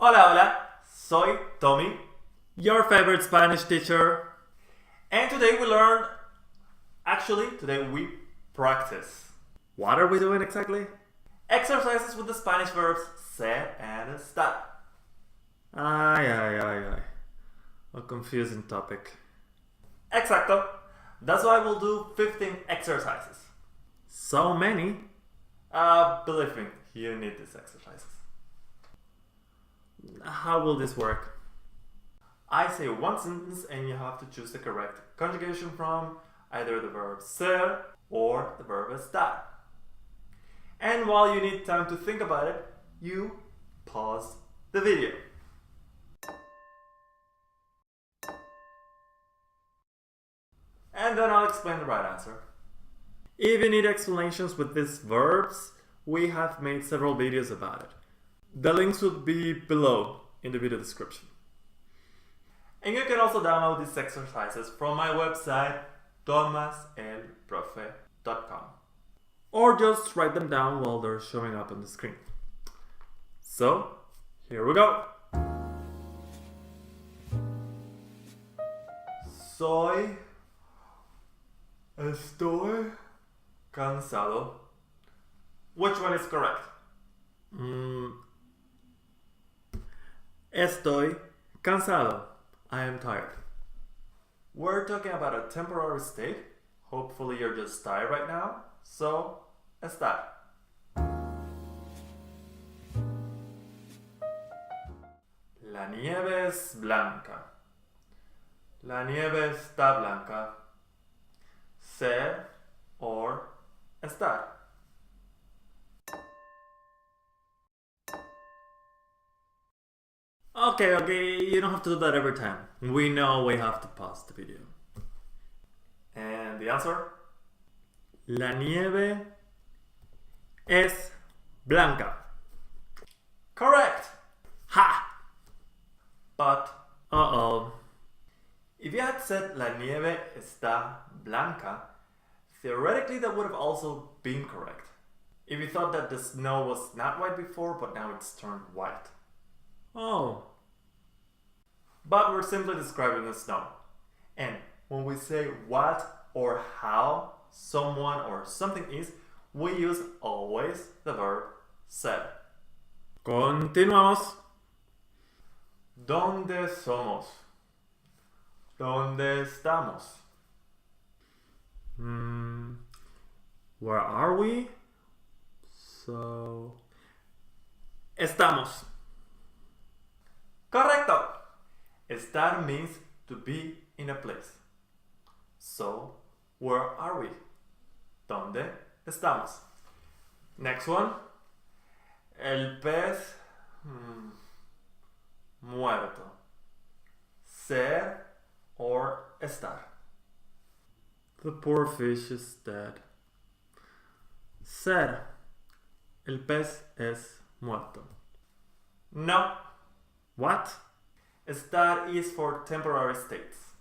Hola, hola, soy Tommy, your favorite Spanish teacher. And today we practice. What are we doing exactly? Exercises with the Spanish verbs ser and estar. Ay. A confusing topic. Exacto. That's why we'll do 15 exercises. So many? Believe me, you need these exercises. How will this work? I say one sentence and you have to choose the correct conjugation from either the verb ser or the verb estar. And while you need time to think about it, you pause the video. And then I'll explain the right answer. If you need explanations with these verbs, we have made several videos about it. The links will be below in the video description. And you can also download these exercises from my website tomaselprofe.com, or just write them down while they're showing up on the screen. So, here we go. Estoy cansado. Which one is correct? Estoy cansado. I am tired. We're talking about a temporary state. Hopefully you're just tired right now. So, estar. La nieve es blanca. La nieve está blanca. Ser or estar. Okay, you don't have to do that every time. We know we have to pause the video. And the answer? La nieve es blanca. Correct! Ha! But, if you had said la nieve está blanca, theoretically that would have also been correct. If you thought that the snow was not white before, but now it's turned white. Oh. But we're simply describing the snow. And when we say what or how someone or something is, we use always the verb ser. Continuamos. ¿Dónde somos? ¿Dónde estamos? Where are we? So, estamos. Correcto. Estar means to be in a place. So, where are we? ¿Dónde estamos? Next one. El pez muerto. Ser or estar. The poor fish is dead. Ser. El pez es muerto. No. What? Estar is for temporary states.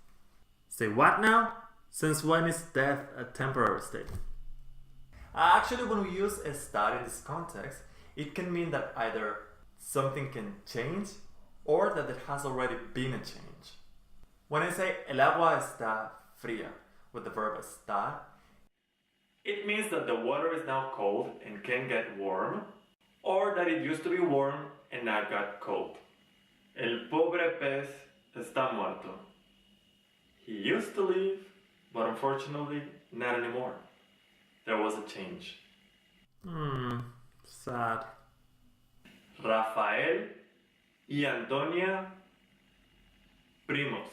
Say what now? Since when is death a temporary state? Actually, when we use estar in this context, it can mean that either something can change or that there has already been a change. When I say el agua está fría with the verb estar, it means that the water is now cold and can get warm, or that it used to be warm and now got cold. El pobre pez está muerto. He used to live, but unfortunately not anymore. There was a change. Sad. Rafael y Antonia, primos.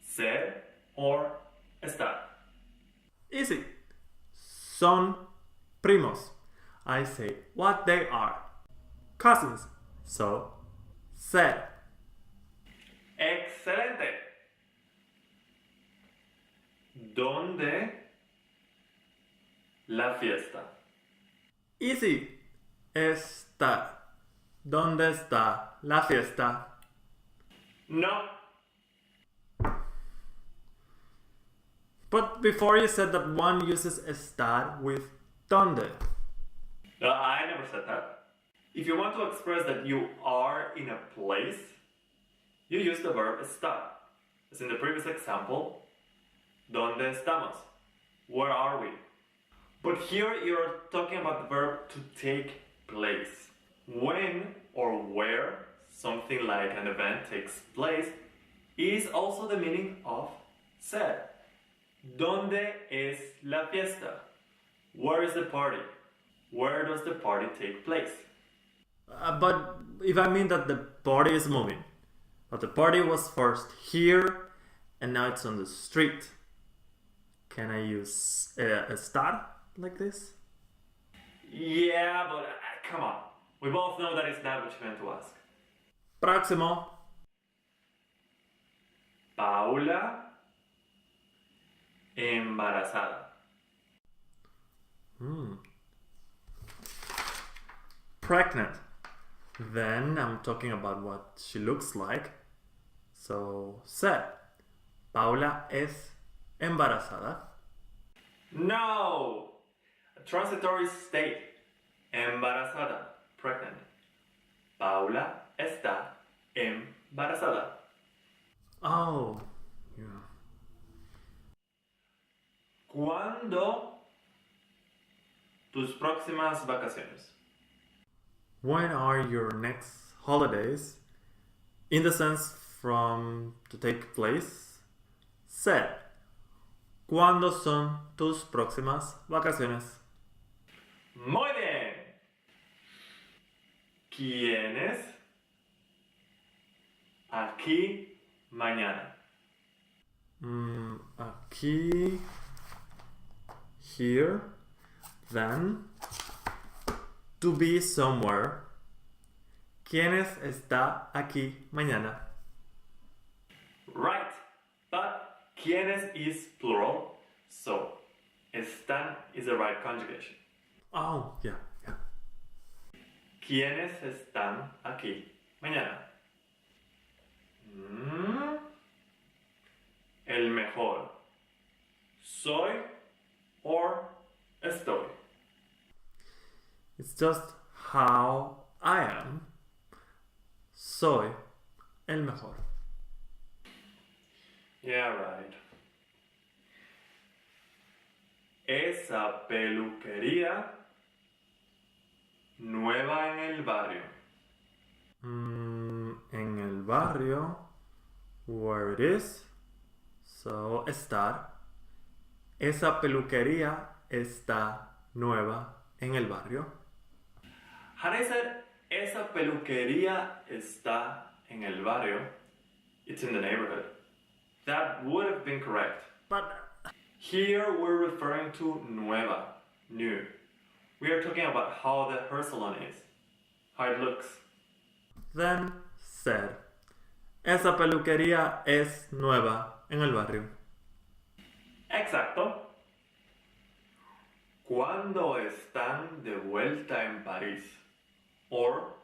Ser or estar. Easy. Son primos. I say what they are. Cousins. So, ser. Excelente. ¿Dónde la fiesta? Easy. Estar. ¿Dónde está la fiesta? No. But before you said that one uses estar with ¿dónde? No, I never said that. If you want to express that you are in a place, place, you use the verb estar. As in the previous example, ¿Dónde estamos? Where are we? But here you're talking about the verb to take place. When or where something like an event takes place is also the meaning of ser. ¿Dónde es la fiesta? Where is the party? Where does the party take place? But if I mean that the party is moving, but the party was first here and now it's on the street, can I use estar like this? Yeah, but come on. We both know that it's not what you meant to ask. Próximo. Paula embarazada. Pregnant. Then I'm talking about what she looks like. So, ser. Paula es embarazada. No! A transitory state. Embarazada. Pregnant. Paula está embarazada. Oh, yeah. ¿Cuándo tus próximas vacaciones? When are your next holidays? In the sense from to take place, ser. ¿Cuándo son tus próximas vacaciones? Muy bien. ¿Quiénes aquí mañana? Aquí, here, then, to be somewhere. ¿Quiénes está aquí mañana? Right, but ¿quiénes is plural, so están is the right conjugation. Oh, yeah. ¿Quiénes están aquí mañana? El mejor. Soy or estoy. It's just how I am. Soy el mejor. Yeah, right. Esa peluquería nueva en el barrio. En el barrio, where it is. So, estar. Esa peluquería está nueva en el barrio. Had I said, esa peluquería está en el barrio, it's in the neighborhood, that would have been correct. But here we're referring to nueva, new. We are talking about how the hair salon is, how it looks. Then said, esa peluquería es nueva en el barrio. Exacto. ¿Cuándo están de vuelta en París? Or,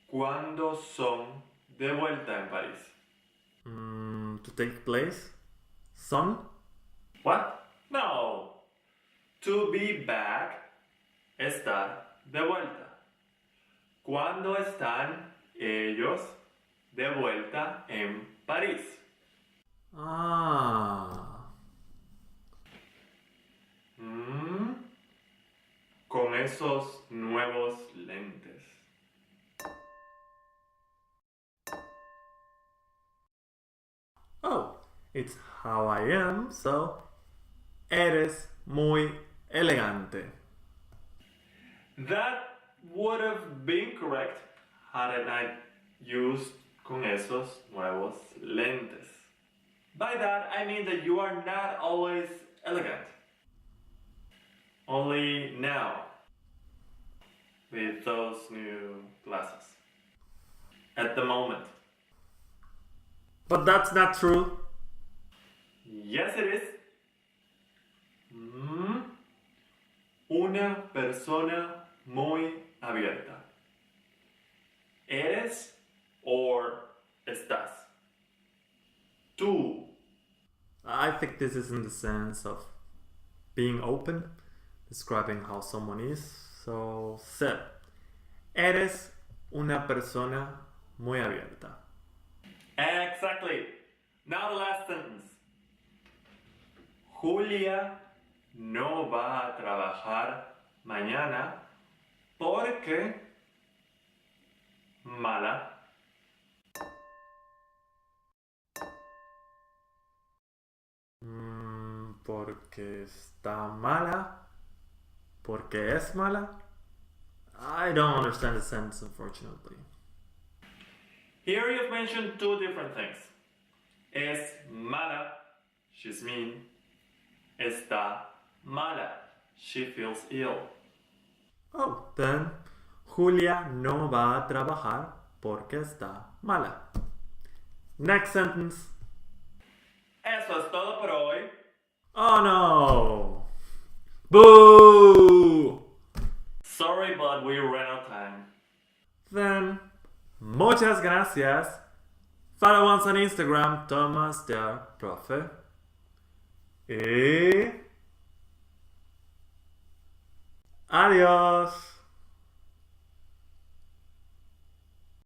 ¿cuándo son de vuelta en París? To take place? Son? What? No. To be back, estar de vuelta. ¿Cuándo están ellos de vuelta en París? Con esos nuevos lentes. Oh, it's how I am, so eres muy elegante. That would have been correct had I not used con esos nuevos lentes. By that, I mean that you are not always elegant. Only now, with those new glasses. At the moment. But that's not true. Yes, it is. Una persona muy abierta. ¿Eres or estás? Tú. I think this is in the sense of being open, describing how someone is. So, ser. Eres una persona muy abierta. Exactly. Now the last sentence. Julia no va a trabajar mañana porque mala. Porque está mala. Porque es mala. I don't understand the sentence, unfortunately. Here you've mentioned two different things. Es mala, she's mean. Está mala, she feels ill. Oh, then Julia no va a trabajar porque está mala. Next sentence. Eso es todo por hoy. Oh no! Boo! Sorry, but we ran out of time. Then, muchas gracias. Follow us on Instagram, Thomas der Profe. Y... adiós.